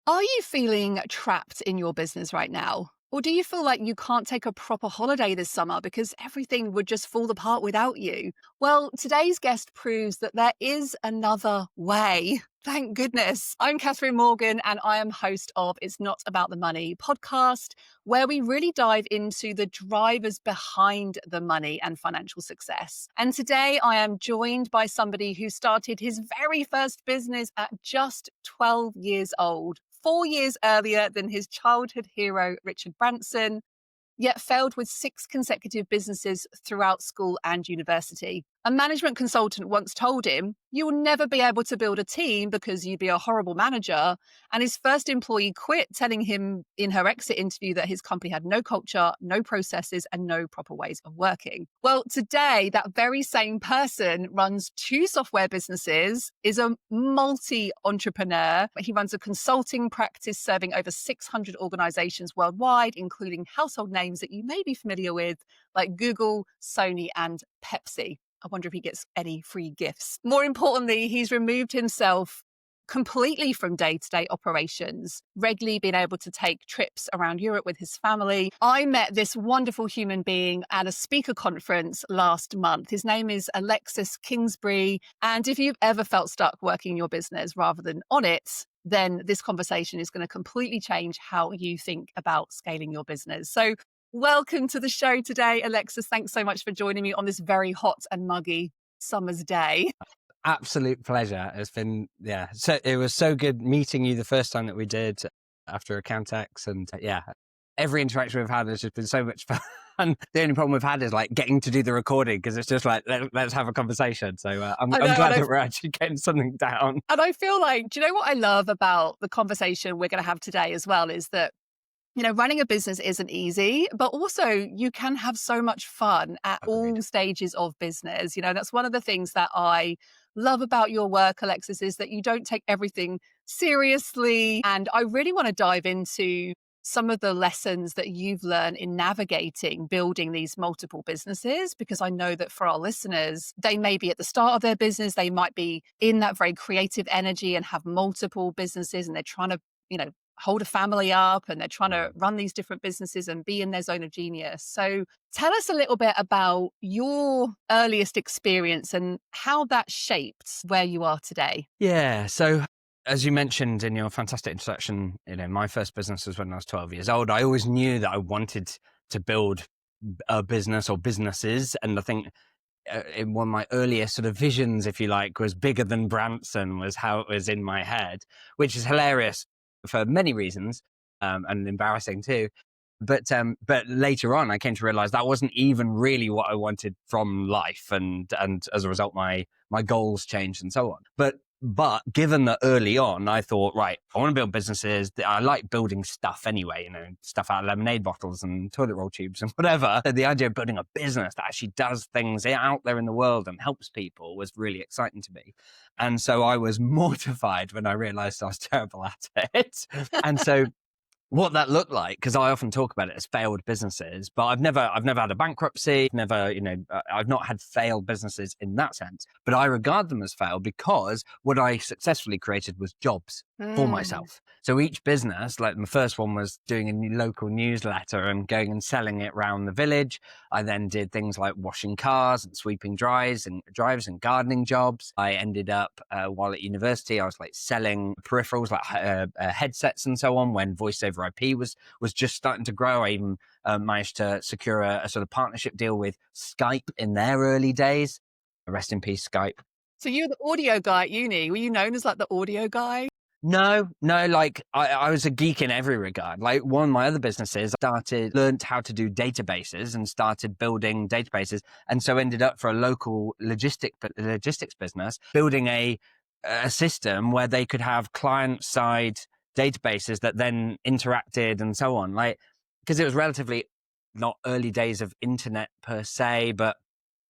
Are you feeling trapped in your business right now? Or do you feel like you can't take a proper holiday this summer because everything would just fall apart without you? Well, today's guest proves that there is another way. Thank goodness. I'm Catherine Morgan, and I am host of It's Not About the Money podcast, where we really dive into the drivers behind the money and financial success. And today I am joined by somebody who started his very first business at just 12 years old. 4 years earlier than his childhood hero, Richard Branson, yet failed with 6 consecutive businesses throughout school and university. A management consultant once told him, "You will never be able to build a team because you'd be a horrible manager." And his first employee quit, telling him in her exit interview that his company had no culture, no processes, and no proper ways of working. Well, today, that very same person runs 2 software businesses, is a multi-entrepreneur. He runs a consulting practice serving over 600 organizations worldwide, including household names that you may be familiar with, like Google, Sony, and Pepsi. I wonder if he gets any free gifts. More importantly, he's removed himself completely from day-to-day operations, regularly being able to take trips around Europe with his family. I met this wonderful human being at a speaker conference last month. His name is Alexis Kingsbury. And if you've ever felt stuck working your business rather than on it, then this conversation is going to completely change how you think about scaling your business. So welcome to the show today, Alexis. Thanks so much for joining me on this very hot and muggy summer's day. Absolute pleasure. It's been, so it was so good meeting you the first time that we did after Accountex. And every interaction we've had has just been so much fun. The only problem we've had is like getting to do the recording because it's just like, let's have a conversation. So I'm glad that we're actually getting something down. And I feel like, do you know what I love about the conversation we're going to have today as well is that, you know, running a business isn't easy, but also you can have so much fun at all stages of business. You know, that's one of the things that I love about your work, Alexis, is that you don't take everything seriously. And I really want to dive into some of the lessons that you've learned in navigating building these multiple businesses, because I know that for our listeners, they may be at the start of their business, they might be in that very creative energy and have multiple businesses and they're trying to, you know, hold a family up and they're trying to run these different businesses and be in their zone of genius. So tell us a little bit about your earliest experience and how that shaped where you are today. Yeah. So as you mentioned in your fantastic introduction, you know, my first business was when I was 12 years old. I always knew that I wanted to build a business or businesses. And I think in one of my earliest sort of visions, if you like, was bigger than Branson was how it was in my head, which is hilarious for many reasons, and embarrassing too. But later on, I came to realize that wasn't even really what I wanted from life, and as a result, my goals changed and so on. But given that early on, I thought, right, I want to build businesses. I like building stuff anyway, you know, stuff out of lemonade bottles and toilet roll tubes and whatever. The idea of building a business that actually does things out there in the world and helps people was really exciting to me. And so I was mortified when I realized I was terrible at it. And so what that looked like, because I often talk about it as failed businesses, but I've never had a bankruptcy, I've not had failed businesses in that sense, but I regard them as failed because what I successfully created was jobs for myself. So each business, like my first one was doing a new local newsletter and going and selling it around the village. I then did things like washing cars and sweeping drives and gardening jobs. I ended up, while at university, I was like selling peripherals like headsets and so on when voice over IP was just starting to grow. I even managed to secure a sort of partnership deal with Skype in their early days. Rest in peace, Skype. So you were the audio guy at uni. Were you known as like the audio guy? No, like I was a geek in every regard. Like one of my other businesses learned how to do databases and started building databases. And so ended up for a local logistics business, building a system where they could have client side databases that then interacted and so on. Like, because it was relatively not early days of internet per se, but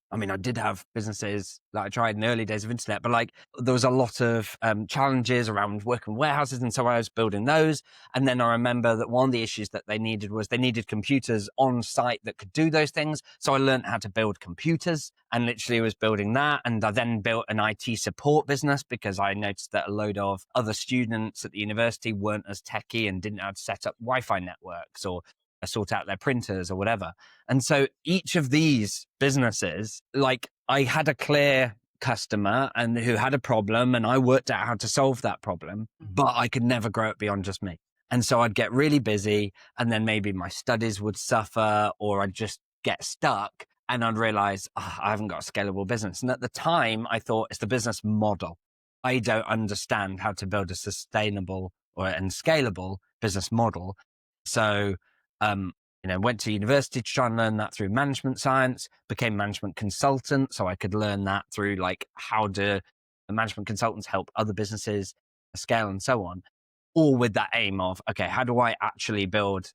I mean, I did have businesses that I tried in the early days of internet, but like there was a lot of challenges around working with warehouses. And so I was building those. And then I remember that one of the issues that they needed was they needed computers on site that could do those things. So I learned how to build computers and literally was building that. And I then built an IT support business because I noticed that a load of other students at the university weren't as techie and didn't know how to set up Wi-Fi networks or sort out their printers or whatever. And so each of these businesses, like I had a clear customer and who had a problem and I worked out how to solve that problem, but I could never grow it beyond just me. And so I'd get really busy and then maybe my studies would suffer or I'd just get stuck and I'd realize I haven't got a scalable business. And at the time I thought it's the business model. I don't understand how to build a sustainable and scalable business model. So, went to university to try and learn that through management science, became management consultant. So I could learn that through like how do the management consultants help other businesses scale and so on, all with that aim of, okay, how do I actually build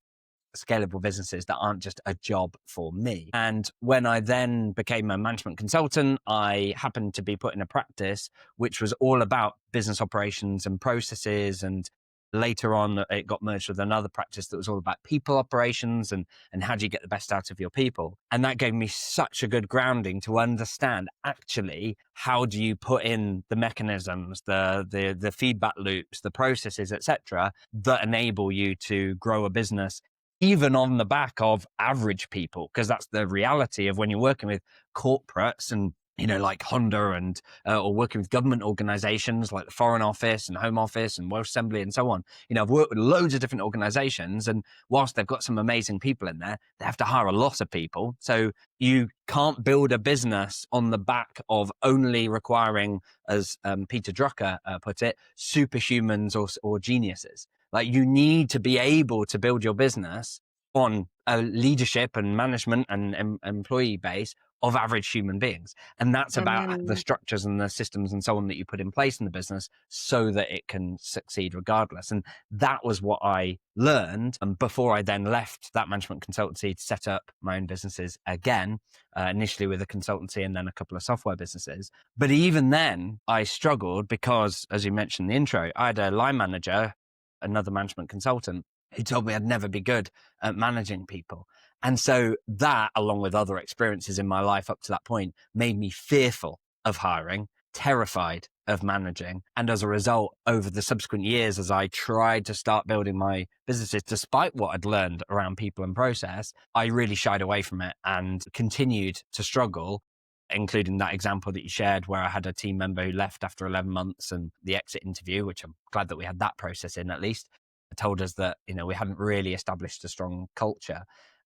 scalable businesses that aren't just a job for me? And when I then became a management consultant, I happened to be put in a practice which was all about business operations and processes. And later on, it got merged with another practice that was all about people operations and how do you get the best out of your people. And that gave me such a good grounding to understand actually how do you put in the mechanisms, the feedback loops, the processes, etc., that enable you to grow a business even on the back of average people, because that's the reality of when you're working with corporates and, like Honda and, or working with government organizations like the Foreign Office and Home Office and Welsh Assembly and so on. I've worked with loads of different organizations, and whilst they've got some amazing people in there, they have to hire a lot of people. So you can't build a business on the back of only requiring, as Peter Drucker put it, superhumans or geniuses. Like you need to be able to build your business on a leadership and management and employee base of average human beings. And that's about the structures and the systems and so on that you put in place in the business so that it can succeed regardless. And that was what I learned. And before I then left that management consultancy to set up my own businesses again, initially with a consultancy and then a couple of software businesses. But even then I struggled because, as you mentioned in the intro, I had a line manager, another management consultant, who told me I'd never be good at managing people. And so that, along with other experiences in my life up to that point, made me fearful of hiring, terrified of managing. And as a result, over the subsequent years, as I tried to start building my businesses, despite what I'd learned around people and process, I really shied away from it and continued to struggle, including that example that you shared where I had a team member who left after 11 months and the exit interview, which I'm glad that we had that process in at least, told us that, we hadn't really established a strong culture.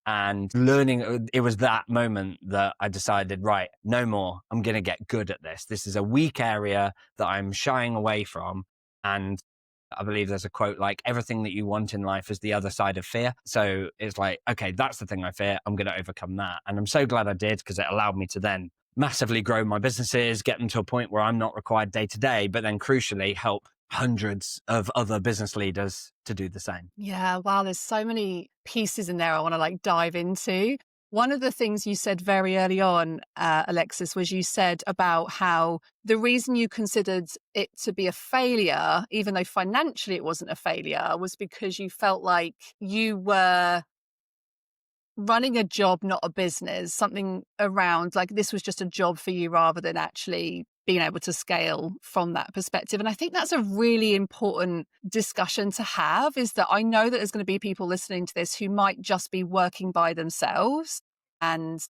And learning, it was that moment that I decided, right, no more. I'm going to get good at this. This is a weak area that I'm shying away from. And I believe there's a quote like, everything that you want in life is the other side of fear. So it's like, okay, that's the thing I fear. I'm going to overcome that. And I'm so glad I did, because it allowed me to then massively grow my businesses, get them to a point where I'm not required day to day, but then crucially help hundreds of other business leaders to do the same. Yeah, wow, there's so many pieces in there I want to dive into. One of the things you said very early on, Alexis, was you said about how the reason you considered it to be a failure, even though financially it wasn't a failure, was because you felt like you were running a job, not a business, something around like this was just a job for you rather than actually being able to scale from that perspective. And I think that's a really important discussion to have, is that I know that there's going to be people listening to this who might just be working by themselves and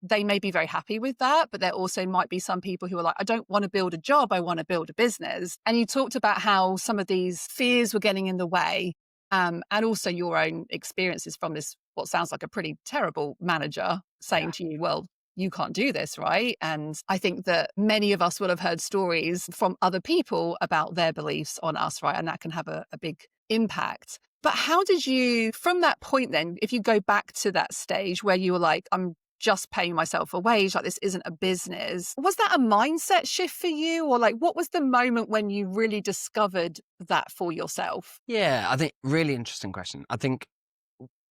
they may be very happy with that, but there also might be some people who are like, I don't want to build a job, I want to build a business. And you talked about how some of these fears were getting in the way, and also your own experiences from this, what sounds like a pretty terrible manager saying to you, well, you can't do this, right? And I think that many of us will have heard stories from other people about their beliefs on us, right? And that can have a big impact. But how did you, from that point then, if you go back to that stage where you were like, I'm just paying myself a wage, like this isn't a business, was that a mindset shift for you? Or like, what was the moment when you really discovered that for yourself? Yeah, I think really interesting question. I think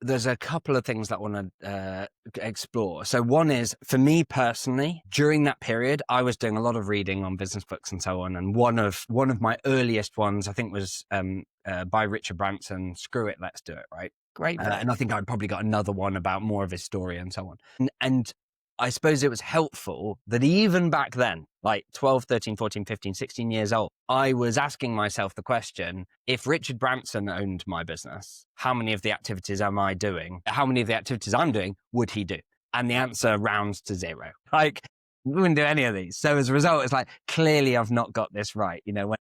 there's a couple of things that I want to explore. So one is, for me personally, during that period, I was doing a lot of reading on business books and so on. And one of my earliest ones, I think, was by Richard Branson, Screw It, Let's Do It, right? Great book. And I think I'd probably got another one about more of his story and so on. And I suppose it was helpful that even back then, like 12, 13, 14, 15, 16 years old, I was asking myself the question, if Richard Branson owned my business, how many of the activities am I doing? How many of the activities I'm doing would he do? And the answer rounds to zero. Like, we wouldn't do any of these. So as a result, it's like, clearly I've not got this right. You know,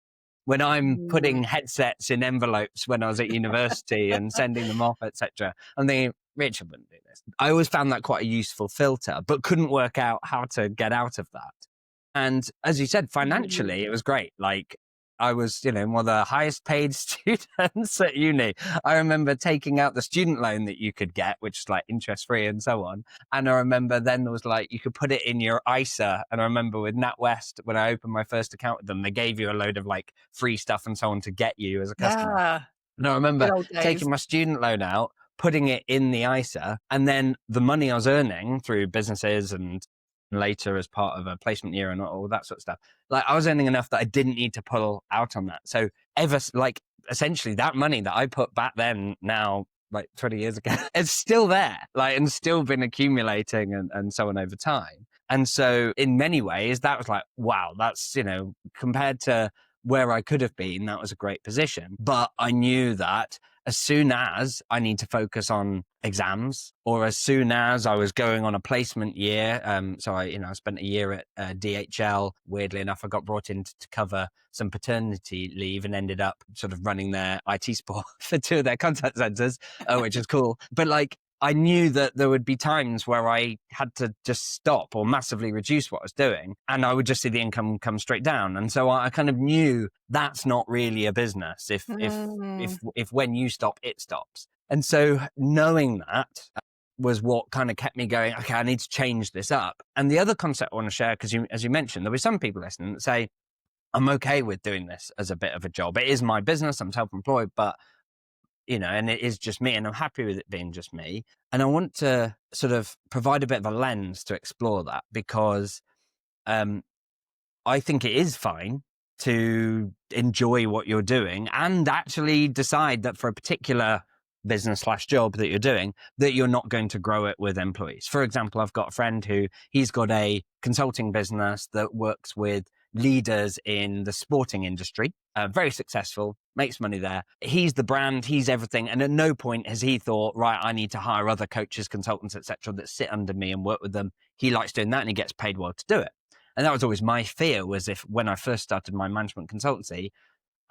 when I'm Mm. putting headsets in envelopes when I was at university and sending them off, etc., I'm thinking, Richard wouldn't do this. I always found that quite a useful filter, but couldn't work out how to get out of that. And as you said, financially, it was great. Like, I was, one of the highest paid students at uni. I remember taking out the student loan that you could get, which is like interest free and so on. And I remember then there was like, you could put it in your ISA. And I remember with NatWest, when I opened my first account with them, they gave you a load of like free stuff and so on to get you as a customer. Yeah. And I Good remember old days. taking my student loan out, putting it in the ISA, and then the money I was earning through businesses and later as part of a placement year and all that sort of stuff, like I was earning enough that I didn't need to pull out on that. So essentially that money that I put back then, now like 20 years ago, it's still there, like, and still been accumulating and so on over time. And so in many ways that was like, wow, that's, compared to where I could have been, that was a great position. But I knew that as soon as I need to focus on exams, or as soon as I was going on a placement year, so I spent a year at DHL. Weirdly enough, I got brought in to cover some paternity leave and ended up sort of running their IT support for 2 of their contact centers, which is cool. But like, I knew that there would be times where I had to just stop or massively reduce what I was doing, and I would just see the income come straight down. And so I kind of knew that's not really a business. If Mm. when you stop, it stops. And so knowing that was what kind of kept me going, okay, I need to change this up. And the other concept I want to share, because as you mentioned, there'll be some people listening that say, I'm okay with doing this as a bit of a job. It is my business. I'm self-employed, but and it is just me, and I'm happy with it being just me. And I want to sort of provide a bit of a lens to explore that, because I think it is fine to enjoy what you're doing and actually decide that for a particular business / job that you're doing, that you're not going to grow it with employees. For example, I've got a friend he's got a consulting business that works with leaders in the sporting industry, very successful, makes money there. He's the brand, he's everything. And at no point has he thought, right, I need to hire other coaches, consultants, etc., that sit under me and work with them. He likes doing that and he gets paid well to do it. And that was always my fear, was if when I first started my management consultancy,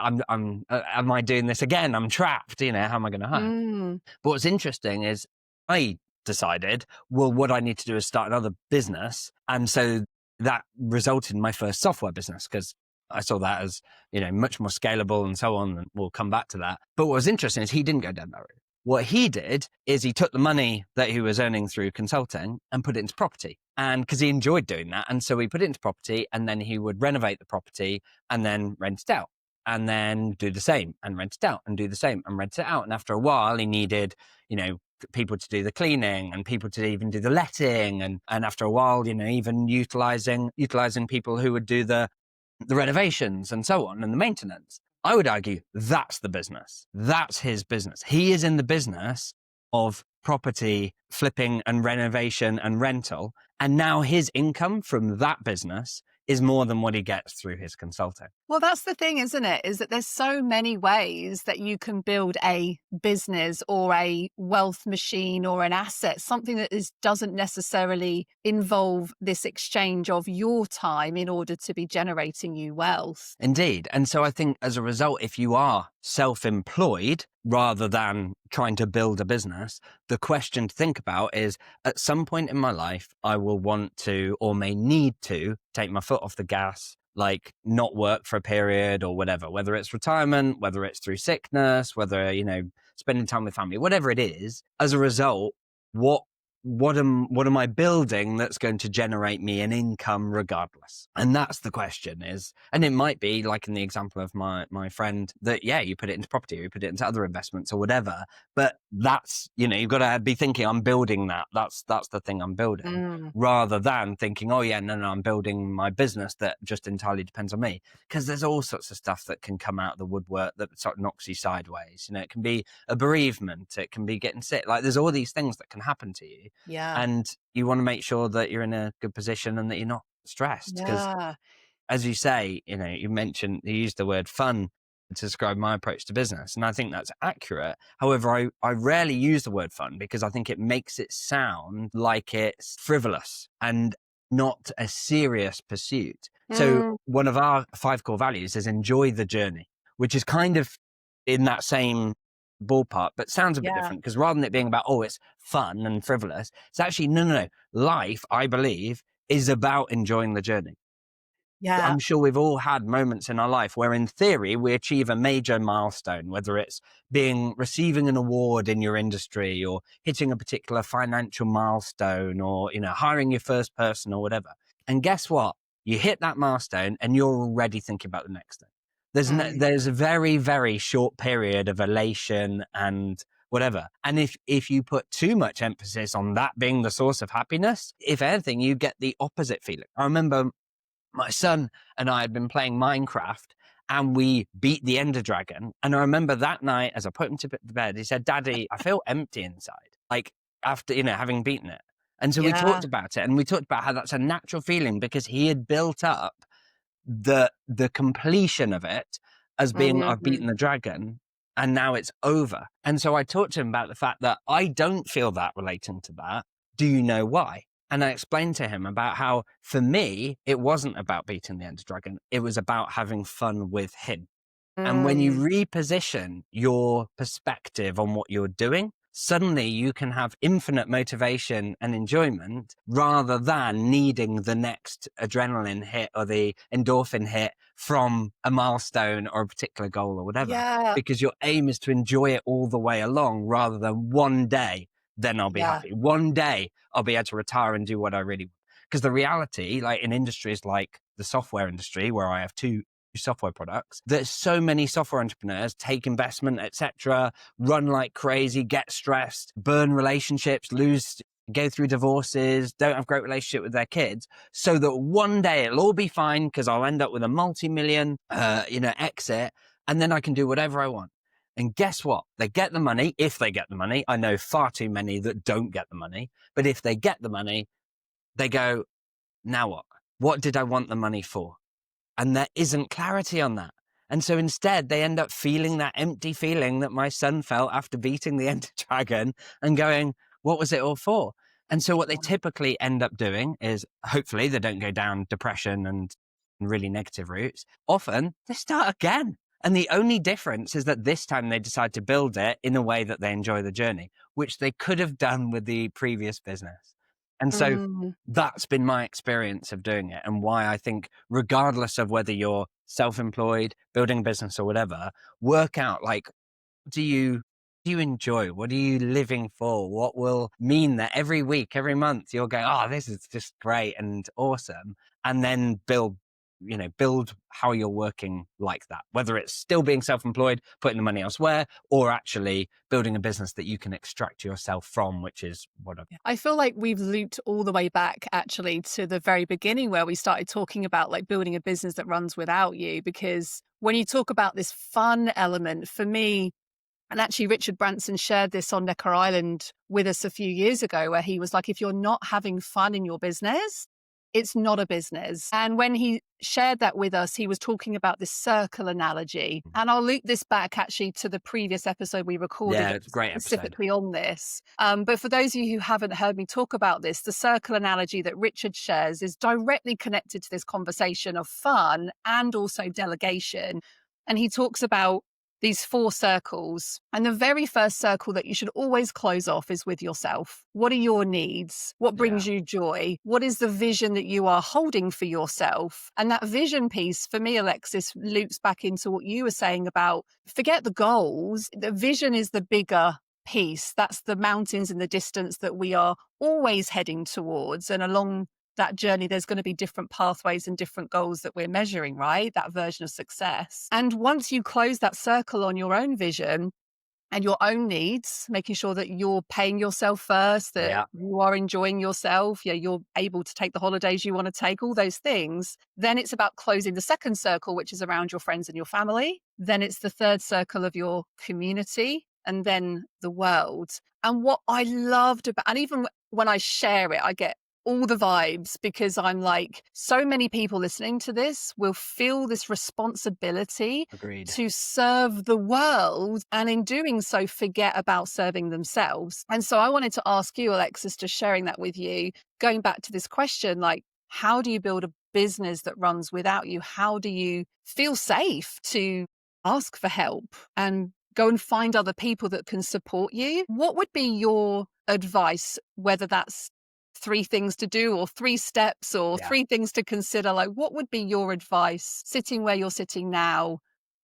am I doing this again? I'm trapped, how am I going to hire? Mm. But what's interesting is I decided, well, what I need to do is start another business. And so that resulted in my first software business, because I saw that as, much more scalable and so on. And we'll come back to that. But what was interesting is he didn't go down that route. What he did is he took the money that he was earning through consulting and put it into property. And because he enjoyed doing that. And so he put it into property, and then he would renovate the property and then rent it out, and then do the same and rent it out, and do the same and rent it out. And after a while, he needed, people to do the cleaning and people to even do the letting. And after a while, even utilizing people who would do the renovations and so on, and the maintenance. I would argue that's the business. That's his business. He is in the business of property flipping and renovation and rental. And now his income from that business is more than what he gets through his consulting. Well, that's the thing, isn't it? Is that there's so many ways that you can build a business or a wealth machine or an asset, something that doesn't necessarily involve this exchange of your time in order to be generating you wealth. Indeed. And so I think as a result, if you are self-employed rather than trying to build a business, the question to think about is, at some point in my life, I will want to, or may need to, take my foot off the gas, like not work for a period or whatever, whether it's retirement, whether it's through sickness, whether, spending time with family, whatever it is. As a result, what what am I building that's going to generate me an income regardless? And that's the question is, and it might be like in the example of my friend that, yeah, you put it into property, or you put it into other investments or whatever, but that's, you've got to be thinking, I'm building that. That's the thing I'm building, Mm, rather than thinking, oh yeah, no, I'm building my business that just entirely depends on me. Because there's all sorts of stuff that can come out of the woodwork that sort of knocks you sideways. It can be a bereavement, it can be getting sick. Like there's all these things that can happen to you. yeah. And you want to make sure that you're in a good position and that you're not stressed. Because Yeah. as you say, you used the word fun to describe my approach to business. And I think that's accurate. However, I rarely use the word fun because I think it makes it sound like it's frivolous and not a serious pursuit. So Mm, one of our 5 core values is enjoy the journey, which is kind of in that same ballpark, but sounds a bit yeah. different because rather than it being about, oh, it's fun and frivolous, it's actually, no. Life, I believe, is about enjoying the journey. Yeah. I'm sure we've all had moments in our life where in theory we achieve a major milestone, whether it's receiving an award in your industry or hitting a particular financial milestone or, hiring your first person or whatever. And guess what? You hit that milestone and you're already thinking about the next thing. Mm, There's a very, very short period of elation and whatever. And if you put too much emphasis on that being the source of happiness, if anything, you get the opposite feeling. I remember my son and I had been playing Minecraft and we beat the Ender Dragon. And I remember that night as I put him to bed, he said, Daddy, I feel empty inside, like after, having beaten it. And so we yeah. talked about it and we talked about how that's a natural feeling because he had built up the completion of it as being, I've Mhm. beaten the dragon and now it's over. And so I talked to him about the fact that I don't feel that relating to that. Do you know why? And I explained to him about how for me, it wasn't about beating the Ender Dragon. It was about having fun with him. And when you Mm, reposition your perspective on what you're doing, suddenly you can have infinite motivation and enjoyment rather than needing the next adrenaline hit or the endorphin hit from a milestone or a particular goal or whatever. yeah. Because your aim is to enjoy it all the way along rather than one day, then I'll be Yeah. happy. One day I'll be able to retire and do what I really want. Because the reality, like in industries like the software industry, where I have 2 software products, there's so many software entrepreneurs take investment, etc., run like crazy, get stressed, burn relationships, go through divorces, don't have great relationship with their kids, so that one day it'll all be fine because I'll end up with a multi-million, exit, and then I can do whatever I want. And guess what? They get the money. If they get the money, I know far too many that don't get the money. But if they get the money, they go, now what? What did I want the money for? And there isn't clarity on that. And so instead, they end up feeling that empty feeling that my son felt after beating the Ender Dragon and going, what was it all for? And so what they typically end up doing is hopefully they don't go down depression and really negative routes. Often they start again. And the only difference is that this time they decide to build it in a way that they enjoy the journey, which they could have done with the previous business. And so Mm, that's been my experience of doing it and why I think regardless of whether you're self-employed, building a business or whatever, work out like, do you enjoy? What are you living for? What will mean that every week, every month you'll go, oh, this is just great and awesome. And then build how you're working like that, whether it's still being self-employed, putting the money elsewhere, or actually building a business that you can extract yourself from, which is what I've. I feel like we've looped all the way back actually to the very beginning where we started talking about like building a business that runs without you. Because when you talk about this fun element, for me, and actually Richard Branson shared this on Necker Island with us a few years ago, where he was like, if you're not having fun in your business, it's not a business. And when he shared that with us, he was talking about this circle analogy. And I'll loop this back actually to the previous episode we recorded Yeah, it's a great episode. specifically on this. But for those of you who haven't heard me talk about this, the circle analogy that Richard shares is directly connected to this conversation of fun and also delegation. And he talks about these 4 circles. And the very first circle that you should always close off is with yourself. What are your needs? What Yeah. brings you joy? What is the vision that you are holding for yourself? And that vision piece for me, Alexis, loops back into what you were saying about forget the goals. The vision is the bigger piece. That's the mountains in the distance that we are always heading towards. And along that journey, there's going to be different pathways and different goals that we're measuring, right? That version of success. And once you close that circle on your own vision, and your own needs, making sure that you're paying yourself first, that you are enjoying yourself, you're able to take the holidays you want to take, all those things. Then it's about closing the second circle, which is around your friends and your family. Then it's the third circle of your community, and then the world. And what I loved about, and even when I share it, I get all the vibes, because I'm like, so many people listening to this will feel this responsibility Agreed. to serve the world, and in doing so, forget about serving themselves. And so I wanted to ask you, Alexis, just sharing that with you, going back to this question, like, how do you build a business that runs without you? How do you feel safe to ask for help and go and find other people that can support you? What would be your advice, whether that's 3 things to do or 3 steps or 3 things to consider? Like, what would be your advice sitting where you're sitting now,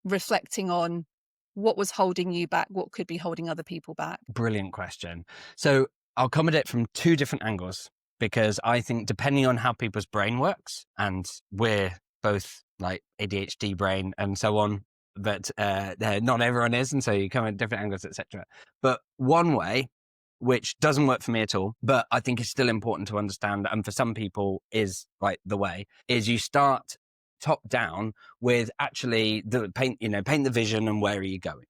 reflecting on what was holding you back, what could be holding other people back? Brilliant question. So I'll come at it from 2 different angles, because I think depending on how people's brain works, and we're both like ADHD brain and so on, but not everyone is, and so you come at different angles, etc. But one way, which doesn't work for me at all, but I think is still important to understand, and for some people is like the way, is you start top down with actually the paint the vision and where are you going.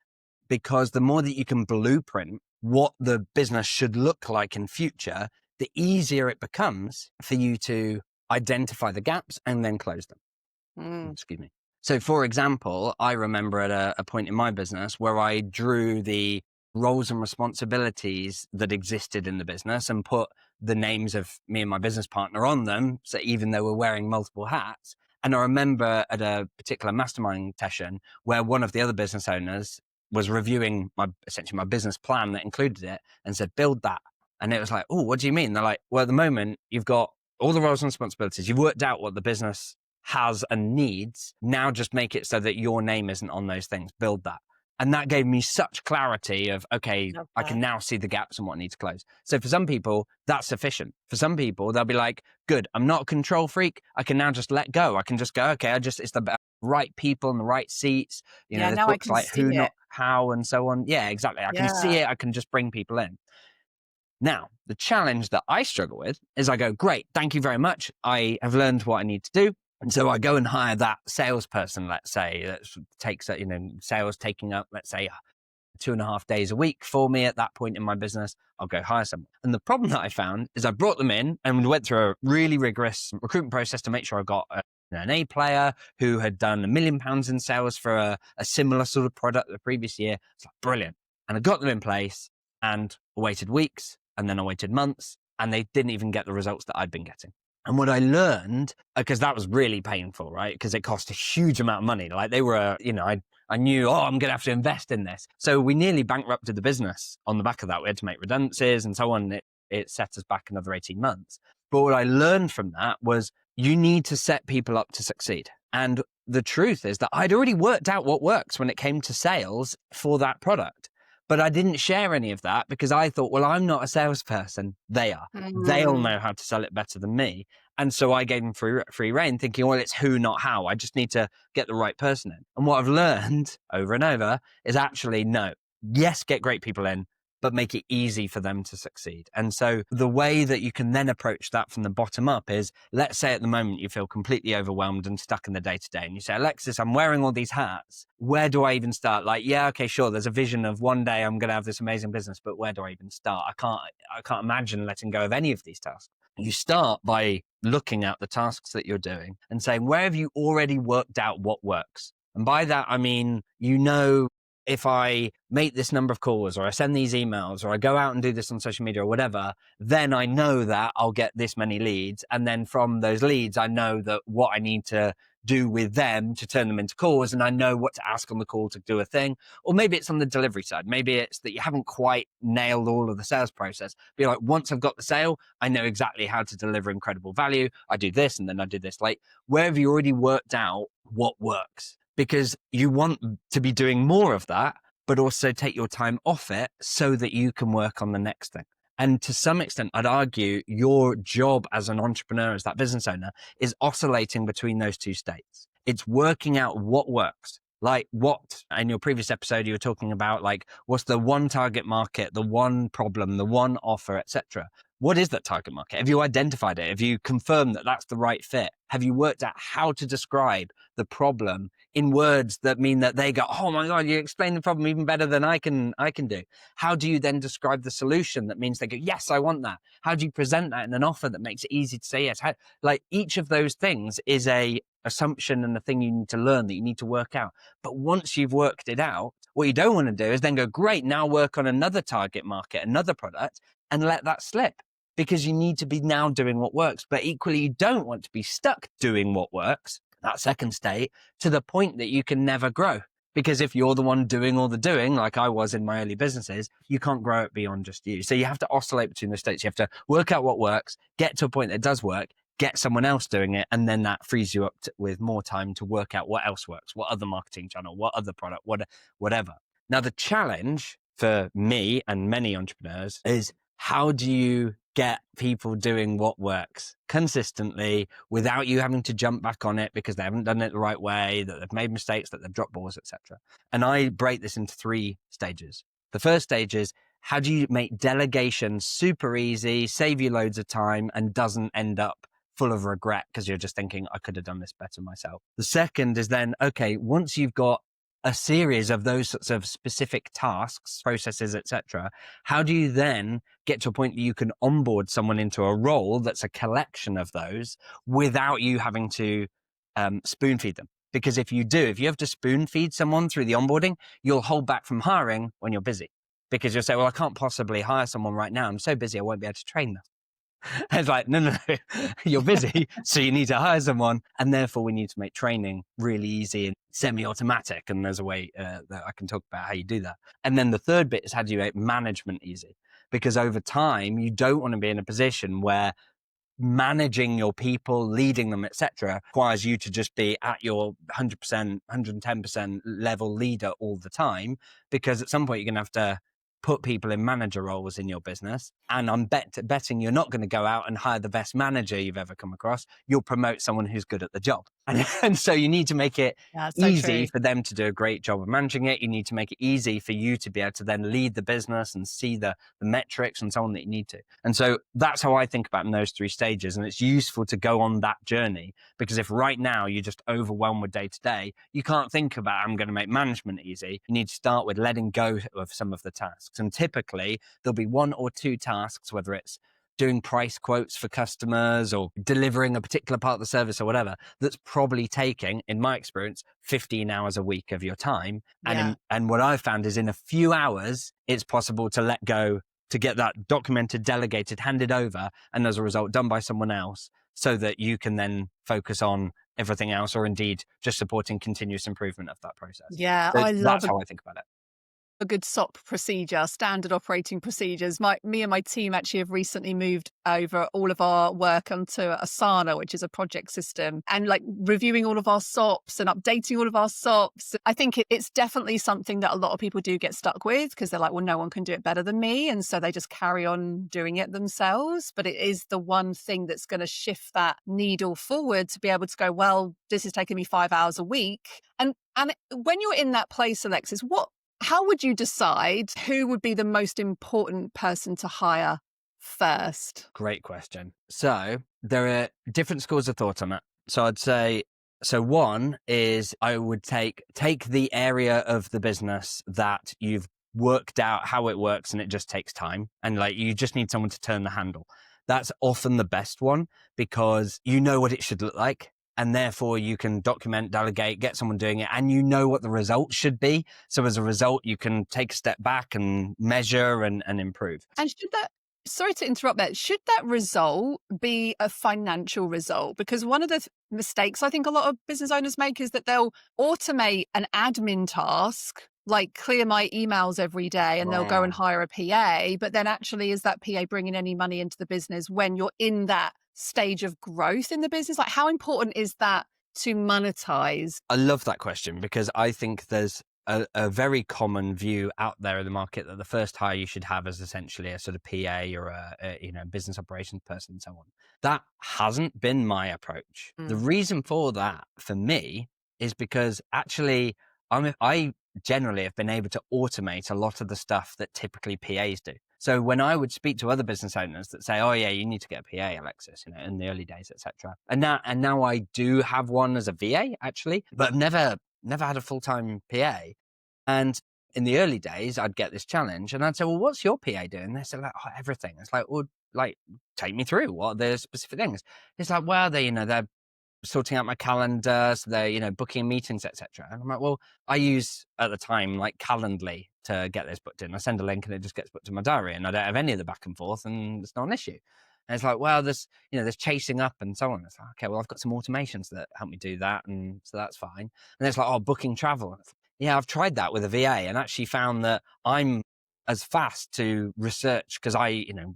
Because the more that you can blueprint what the business should look like in future, the easier it becomes for you to identify the gaps and then close them. Excuse me. So for example, I remember at a point in my business where I drew the roles and responsibilities that existed in the business and put the names of me and my business partner on them. So even though we're wearing multiple hats. And I remember at a particular mastermind session where one of the other business owners was reviewing essentially my business plan that included it, and said, build that. And it was like, oh, what do you mean? They're like, well, at the moment you've got all the roles and responsibilities. You've worked out what the business has and needs. Now just make it so that your name isn't on those things. Build that. And that gave me such clarity of, okay, I can now see the gaps and what needs to close. So for some people, that's sufficient. For some people, they'll be like, good, I'm not a control freak. I can now just let go. I can just go, okay, it's the right people in the right seats. There's now books I can like see Who, it. Not How, and so on. Yeah, exactly. I can see it. I can just bring people in. Now, the challenge that I struggle with is I go, great, thank you very much. I have learned what I need to do. And so I go and hire that salesperson, let's say, that takes, sales taking up, let's say, 2.5 days a week for me at that point in my business. I'll go hire someone. And the problem that I found is I brought them in and we went through a really rigorous recruitment process to make sure I got an A player who had done £1 million in sales for a similar sort of product the previous year. It's like, brilliant. And I got them in place and I waited weeks, and then I waited months, and they didn't even get the results that I'd been getting. And what I learned, because that was really painful, right? Because it cost a huge amount of money. Like they were, I knew, I'm going to have to invest in this. So we nearly bankrupted the business on the back of that. We had to make redundancies and so on. It set us back another 18 months. But what I learned from that was you need to set people up to succeed. And the truth is that I'd already worked out what works when it came to sales for that product. But I didn't share any of that because I thought, well, I'm not a salesperson. They are. They'll know how to sell it better than me. And so I gave them free rein, thinking, well, it's who, not how. I just need to get the right person in. And what I've learned over and over is actually, no, yes, get great people in, but make it easy for them to succeed. And so the way that you can then approach that from the bottom up is, let's say at the moment you feel completely overwhelmed and stuck in the day-to-day, and you say, Alexis, I'm wearing all these hats. Where do I even start? Like, yeah, okay, sure. There's a vision of one day I'm going to have this amazing business, but where do I even start? I can't imagine letting go of any of these tasks. You start by looking at the tasks that you're doing and saying, where have you already worked out what works? And by that, I mean, if I make this number of calls, or I send these emails, or I go out and do this on social media or whatever, then I know that I'll get this many leads. And then from those leads, I know that what I need to do with them to turn them into calls, and I know what to ask on the call to do a thing. Or maybe it's on the delivery side. Maybe it's that you haven't quite nailed all of the sales process. Be like, once I've got the sale, I know exactly how to deliver incredible value. I do this, and then I do this. Like, where have you already worked out what works? Because you want to be doing more of that, but also take your time off it so that you can work on the next thing. And to some extent, I'd argue your job as an entrepreneur, as that business owner, is oscillating between those two states. It's working out what works. Like what, in your previous episode, you were talking about, like, what's the one target market, the one problem, the one offer, etc. What is that target market? Have you identified it? Have you confirmed that that's the right fit? Have you worked out how to describe the problem in words that mean that they go, oh my God, you explain the problem even better than I can do? How do you then describe the solution that means they go, yes, I want that? How do you present that in an offer that makes it easy to say yes? Like each of those things is a assumption and a thing you need to learn, that you need to work out. But once you've worked it out, what you don't want to do is then go, great, now work on another target market, another product, and let that slip, because you need to be now doing what works. But equally, you don't want to be stuck doing what works, that second state, to the point that you can never grow. Because if you're the one doing all the doing, like I was in my early businesses, you can't grow it beyond just you. So you have to oscillate between the states. You have to work out what works, get to a point that does work, get someone else doing it, and then that frees you up with more time to work out what else works, what other marketing channel, what other product, whatever. Now, the challenge for me and many entrepreneurs is, how do you get people doing what works consistently without you having to jump back on it because they haven't done it the right way, that they've made mistakes, that they've dropped balls, etc. And I break this into 3 stages. The first stage is, how do you make delegation super easy, save you loads of time, and doesn't end up full of regret because you're just thinking, I could have done this better myself. The second is then, okay, once you've got a series of those sorts of specific tasks, processes, etc., how do you then get to a point that you can onboard someone into a role that's a collection of those without you having to spoon feed them? Because if you have to spoon feed someone through the onboarding, you'll hold back from hiring when you're busy, because you'll say, well, I can't possibly hire someone right now. I'm so busy, I won't be able to train them. It's like, no, you're busy, so you need to hire someone, and therefore we need to make training really easy and semi-automatic. And there's a way that I can talk about how you do that. And then the third bit is, how do you make management easy? Because over time, you don't want to be in a position where managing your people, leading them, etc., requires you to just be at your 100%, 110% level leader all the time, because at some point you're going to have to put people in manager roles in your business. And I'm betting you're not going to go out and hire the best manager you've ever come across. You'll promote someone who's good at the job. And so you need to make it easy for them to do a great job of managing it. You need to make it easy for you to be able to then lead the business and see the metrics and so on that you need to. And so that's how I think about in those 3 stages. And it's useful to go on that journey, because if right now you're just overwhelmed with day to day, you can't think about, I'm going to make management easy. You need to start with letting go of some of the tasks. And typically there'll be 1 or 2 tasks, whether it's doing price quotes for customers or delivering a particular part of the service or whatever, that's probably taking, in my experience, 15 hours a week of your time. Yeah. And what I've found is, in a few hours, it's possible to let go, to get that documented, delegated, handed over, and as a result, done by someone else, so that you can then focus on everything else, or indeed just supporting continuous improvement of that process. Yeah, So I love that's how I think about it. a good SOP procedure, standard operating procedures. Me and my team actually have recently moved over all of our work onto Asana, which is a project system, and like reviewing all of our SOPs and updating all of our SOPs. I think it's definitely something that a lot of people do get stuck with, because they're like, well, no one can do it better than me. And so they just carry on doing it themselves. But it is the one thing that's going to shift that needle forward, to be able to go, well, this is taking me 5 hours a week. And when you're in that place, Alexis, how would you decide who would be the most important person to hire first? Great question. So there are different schools of thought on that. So I'd say, one is, I would take the area of the business that you've worked out how it works and it just takes time, and like you just need someone to turn the handle. That's often the best one, because you know what it should look like. And therefore you can document, delegate, get someone doing it, and you know what the result should be. So as a result, you can take a step back and measure and improve. And sorry to interrupt there, should that result be a financial result? Because one of the mistakes I think a lot of business owners make is that they'll automate an admin task, like clear my emails every day, and they'll go and hire a PA. But then actually, is that PA bringing any money into the business when you're in that stage of growth in the business? Like, how important is that to monetize? I love that question, because I think there's a very common view out there in the market that the first hire you should have is essentially a sort of PA or a business operations person and so on. That hasn't been my approach. The reason for that for me is because actually I generally have been able to automate a lot of the stuff that typically PAs do. So when I would speak to other business owners that say, "Oh yeah, you need to get a PA, Alexis," in the early days, etc. And now I do have one as a VA actually, but I've never had a full-time PA. And in the early days, I'd get this challenge and I'd say, "Well, what's your PA doing?" They said, like, "Oh, everything." It's like, "Well, like, take me through. What are the specific things?" It's like, "Well, they're sorting out my calendar, so they're booking meetings, etc." And I'm like, well, I use at the time like Calendly to get this booked in. I send a link and it just gets booked in my diary, and I don't have any of the back and forth, and it's not an issue. And it's like, well, there's chasing up and so on. It's like, okay, well, I've got some automations that help me do that, and so that's fine. And it's like, oh, booking travel. Yeah, I've tried that with a VA and actually found that I'm as fast to research because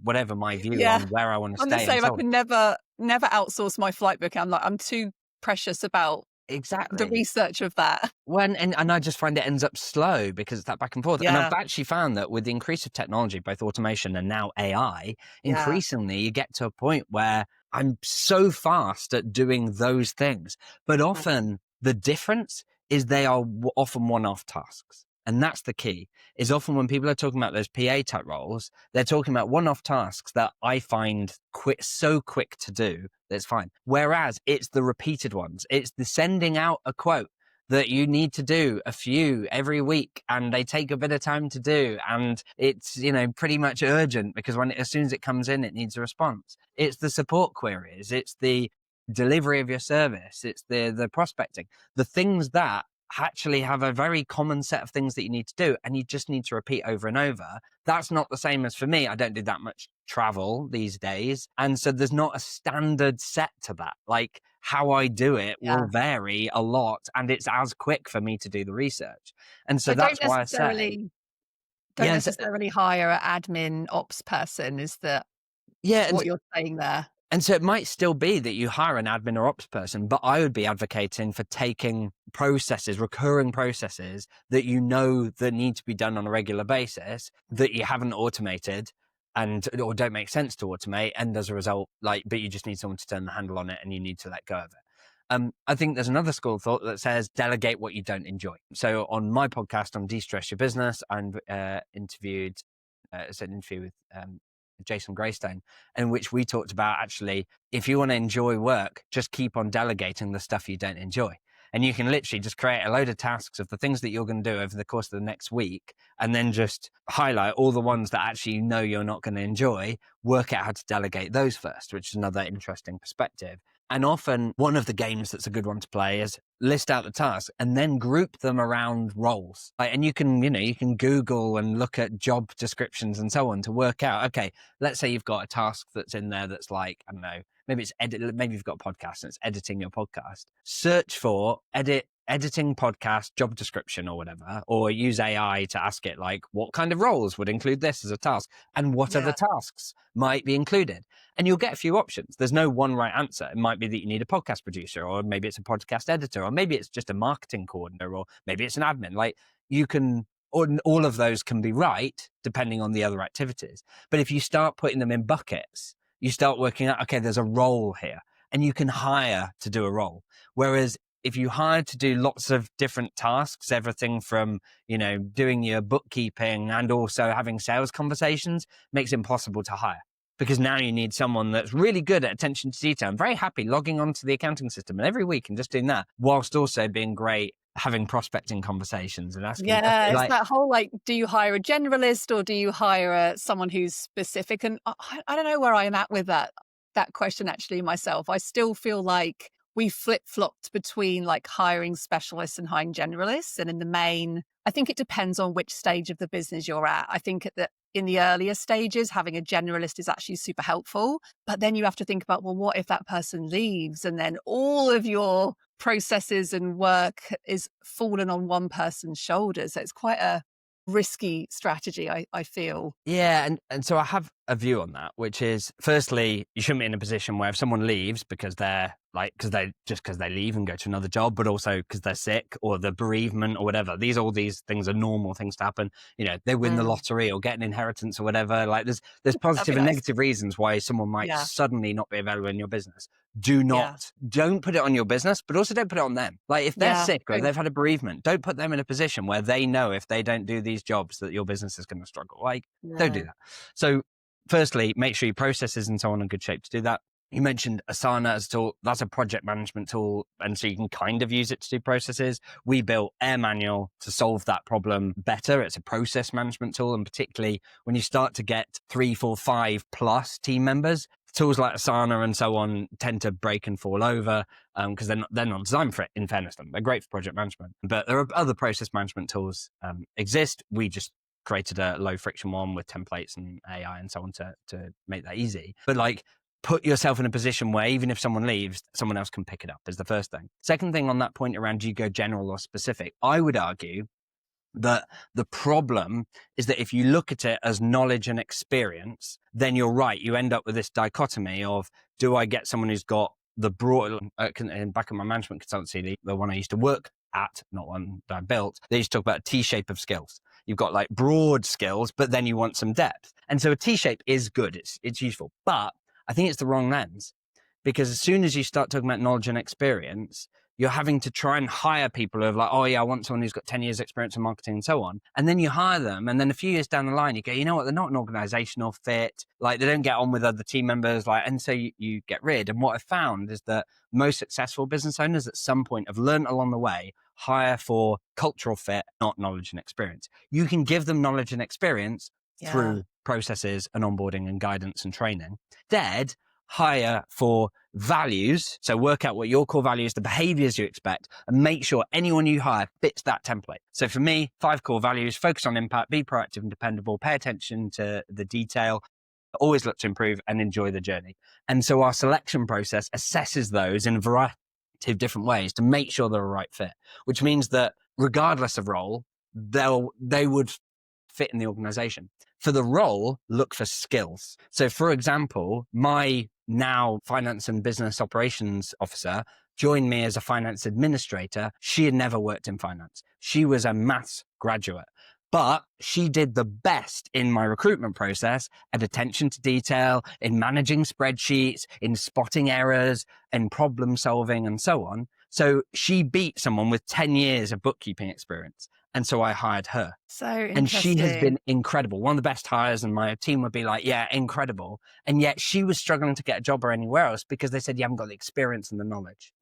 whatever my view Yeah, on where I want to I'm the stay and same. I so on. can never outsource my flight booking. I'm too precious about the Exactly. research of that. And I just find it ends up slow because it's that back and forth. And I've Yeah, actually found that with the increase of technology, both automation and now AI, yeah. increasingly you get to a point where I'm so fast at doing those things. But often the difference is they are often one-off tasks. And that's the key, is often when people are talking about those PA type roles, they're talking about one-off tasks that I find so quick to do that's fine. Whereas it's the repeated ones. It's the sending out a quote that you need to do a few every week and they take a bit of time to do. And it's, pretty much urgent because as soon as it comes in, it needs a response. It's the support queries. It's the delivery of your service. It's the prospecting, the things that actually have a very common set of things that you need to do. And you just need to repeat over and over. That's not the same as for me. I don't do that much travel these days. And so there's not a standard set to that. Like how I do it Yeah. will vary a lot and it's as quick for me to do the research. And so So that's why I say, don't yeah, necessarily hire an admin ops person, is that yeah. what you're saying there? And so it might still be that you hire an admin or ops person, but I would be advocating for taking recurring processes that that need to be done on a regular basis that you haven't automated or don't make sense to automate. And as a result, but you just need someone to turn the handle on it and you need to let go of it. I think there's another school of thought that says delegate what you don't enjoy. So on my podcast on De-Stress Your Business, I interviewed, it's an interview with Jason Greystone, in which we talked about actually, if you want to enjoy work, just keep on delegating the stuff you don't enjoy. And you can literally just create a load of tasks of the things that you're going to do over the course of the next week, and then just highlight all the ones that actually you're not going to enjoy, work out how to delegate those first, which is another interesting perspective. And often one of the games that's a good one to play is list out the tasks and then group them around roles. And you can Google and look at job descriptions and so on to work out, okay, let's say you've got a task that's in there that's like, I don't know, maybe it's maybe you've got a podcast and it's editing your podcast. Search for editing podcast job description or whatever, or use AI to ask it like, what kind of roles would include this as a task and what other tasks might be included? And you'll get a few options. There's no one right answer. It might be that you need a podcast producer, or maybe it's a podcast editor, or maybe it's just a marketing coordinator, or maybe it's an admin. Like all of those can be right depending on the other activities. But if you start putting them in buckets, you start working out, okay, there's a role here and you can hire to do a role. Whereas if you hire to do lots of different tasks, everything from, doing your bookkeeping and also having sales conversations, makes it impossible to hire. Because now you need someone that's really good at attention to detail and very happy logging onto the accounting system and every week and just doing that, whilst also being great having prospecting conversations and asking. Yeah, it's that whole do you hire a generalist or do you hire someone who's specific? And I don't know where I am at with that question actually myself. I still feel like we flip-flopped between hiring specialists and hiring generalists. And in the main, I think it depends on which stage of the business you're at. I think in the earlier stages, having a generalist is actually super helpful. But then you have to think about, well, what if that person leaves? And then all of your processes and work is fallen on one person's shoulders. So it's quite a risky strategy, I feel. Yeah. And so I have a view on that, which is, firstly, you shouldn't be in a position where if someone leaves because they're like because they leave and go to another job, but also because they're sick or the bereavement or whatever. All these things are normal things to happen. They win the lottery or get an inheritance or whatever. Like there's That'd be positive and nice. negative reasons why someone might Yeah. suddenly not be available in your business. Yeah. Don't put it on your business, but also don't put it on them. Like if they're Yeah. sick or True. they've had a bereavement, don't put them in a position where they know if they don't do these jobs that your business is going to struggle. Like don't do Yeah. that. So firstly, make sure your processes and so on are in good shape to do that. You mentioned Asana as a tool. That's a project management tool. And so you can kind of use it to do processes. We built Air Manual to solve that problem better. It's a process management tool. And particularly when you start to get 3, 4, 5 plus team members, tools like Asana and so on tend to break and fall over because they're not designed for it, in fairness to them. They're great for project management. But there are other process management tools exist. We just created a low friction one with templates and AI and so on to make that easy. But like, put yourself in a position where even if someone leaves, someone else can pick it up is the first thing. Second thing on that point around, do you go general or specific? I would argue that the problem is that if you look at it as knowledge and experience, then you're right. You end up with this dichotomy of, do I get someone who's got the broad, back in my management consultancy, the one I used to work at, not one that I built, they used to talk about a T-shape of skills. You've got like broad skills, but then you want some depth. And so a T-shape is good. It's useful, but I think it's the wrong lens, because as soon as you start talking about knowledge and experience, you're having to try and hire people who are like, oh yeah, I want someone who's got 10 years experience in marketing and so on. And then you hire them. And then a few years down the line, you go, you know what? They're not an organizational fit. Like they don't get on with other team members. And so you get rid. And what I found is that most successful business owners at some point have learned along the way, hire for cultural fit, not knowledge and experience. You can give them knowledge and experience through processes and onboarding and guidance and training. Instead, hire for values. So work out what your core values, the behaviors you expect, and make sure anyone you hire fits that template. So for me, 5 core values: focus on impact, be proactive and dependable, pay attention to the detail, always look to improve, and enjoy the journey. And so our selection process assesses those in a variety of different ways to make sure they're a right fit, which means that regardless of role, they would fit in the organization. For the role, look for skills. So for example, my now finance and business operations officer joined me as a finance administrator. She had never worked in finance. She was a maths graduate, but she did the best in my recruitment process at attention to detail, in managing spreadsheets, in spotting errors, and problem solving and so on. So she beat someone with 10 years of bookkeeping experience. And so I hired her. So And she has interesting. been incredible. One of the best hires, and my team would be like, yeah, incredible. And yet she was struggling to get a job or anywhere else because they said, you haven't got the experience and the knowledge.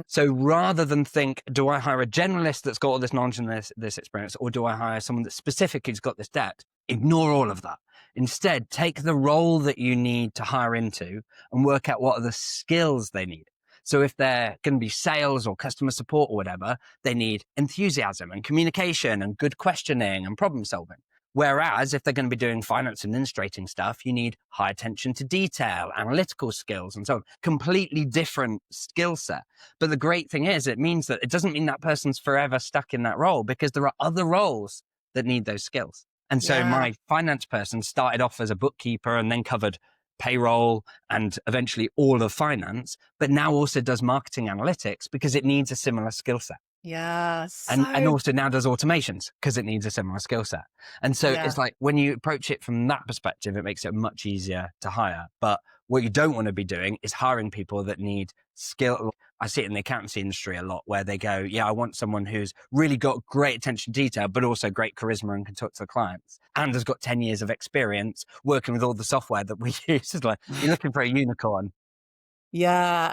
So rather than think, do I hire a generalist that's got all this knowledge and this experience, or do I hire someone that's specific who's got this depth? Ignore all of that. Instead, take the role that you need to hire into and work out what are the skills they need. So if they're going to be sales or customer support or whatever, they need enthusiasm and communication and good questioning and problem solving. Whereas if they're going to be doing finance and administrating stuff, you need high attention to detail, analytical skills, and so on. Completely different skill set. But the great thing is, it means that it doesn't mean that person's forever stuck in that role, because there are other roles that need those skills. And so my finance person started off as a bookkeeper and then covered payroll and eventually all of finance, but now also does marketing analytics because it needs a similar skill set. And also now does automations because it needs a similar skill set. And so it's like, when you approach it from that perspective, it makes it much easier to hire. But what you don't want to be doing is hiring people that need skill. I see it in the accountancy industry a lot, where they go, yeah, I want someone who's really got great attention to detail, but also great charisma and can talk to the clients, and has got 10 years of experience working with all the software that we use. It's like, you're looking for a unicorn. I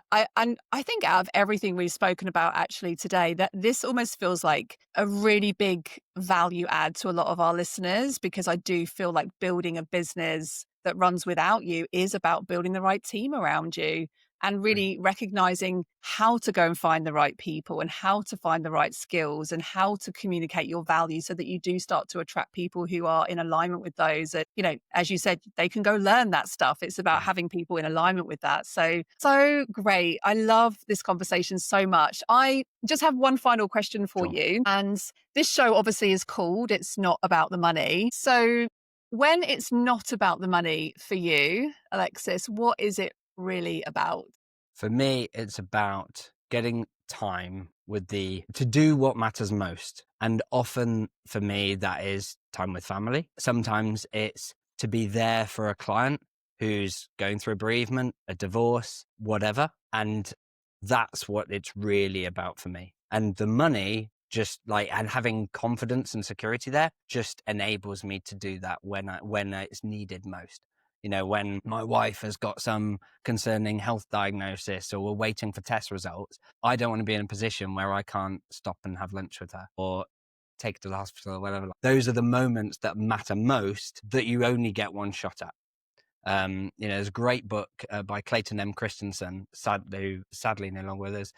think out of everything we've spoken about actually today, that this almost feels like a really big value add to a lot of our listeners, because I do feel like building a business that runs without you is about building the right team around you, and really recognizing how to go and find the right people and how to find the right skills and how to communicate your values so that you do start to attract people who are in alignment with those. That, as you said, they can go learn that stuff. It's about having people in alignment with that. So great. I love this conversation so much. I just have one final question for you. And this show obviously is called It's Not About the Money. So when it's not about the money for you, Alexis, what is it really about? For me, it's about getting time to do what matters most. And often for me, that is time with family. Sometimes it's to be there for a client who's going through a bereavement, a divorce, whatever. And that's what it's really about for me. And the money and having confidence and security there just enables me to do that when it's needed most. When my wife has got some concerning health diagnosis or we're waiting for test results, I don't want to be in a position where I can't stop and have lunch with her or take her to the hospital or whatever. Those are the moments that matter most that you only get one shot at. There's a great book by Clayton M. Christensen, who sadly no longer with us,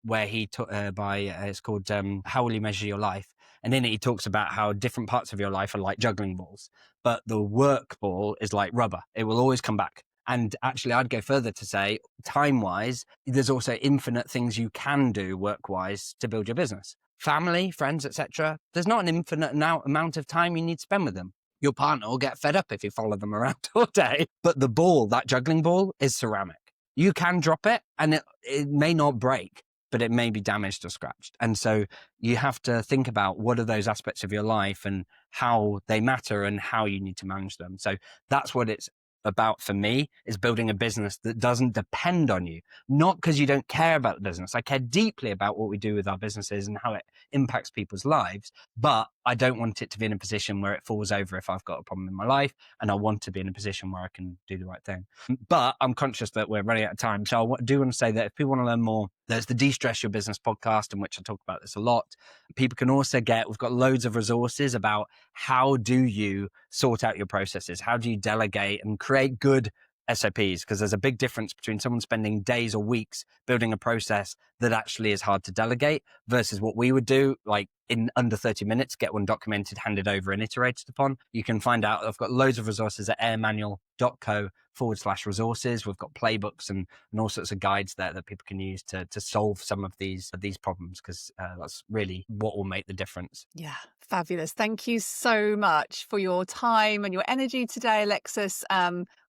where he took it's called How Will You Measure Your Life? And in it, he talks about how different parts of your life are like juggling balls, but the work ball is like rubber. It will always come back. And actually, I'd go further to say, time-wise, there's also infinite things you can do work-wise to build your business. Family, friends, etc. There's not an infinite amount of time you need to spend with them. Your partner will get fed up if you follow them around all day. But the ball, that juggling ball, is ceramic. You can drop it and it may not break, but it may be damaged or scratched. And so you have to think about what are those aspects of your life and how they matter and how you need to manage them. So that's what it's about for me, is building a business that doesn't depend on you, not because you don't care about the business. I care deeply about what we do with our businesses and how it impacts people's lives, but I don't want it to be in a position where it falls over if I've got a problem in my life, and I want to be in a position where I can do the right thing. But I'm conscious that we're running out of time. So I do want to say that if people want to learn more, there's the De-Stress Your Business podcast, in which I talk about this a lot. People can also we've got loads of resources about how do you sort out your processes? How do you delegate and create good SOPs? Because there's a big difference between someone spending days or weeks building a process that actually is hard to delegate versus what we would do, like in under 30 minutes, get one documented, handed over and iterated upon. You can find out, I've got loads of resources at airmanual.co/resources. We've got playbooks and all sorts of guides there that people can use to solve some of these problems, because that's really what will make the difference. Yeah, fabulous. Thank you so much for your time and your energy today, Alexis.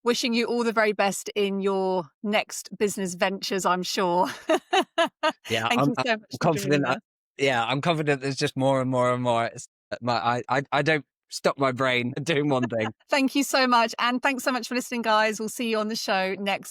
Wishing you all the very best in your next business ventures, I'm sure. Yeah, Thank you so much for confident. joining us. I'm confident there's just more and more and more. I don't stop my brain doing one thing. Thank you so much. And thanks so much for listening, guys. We'll see you on the show next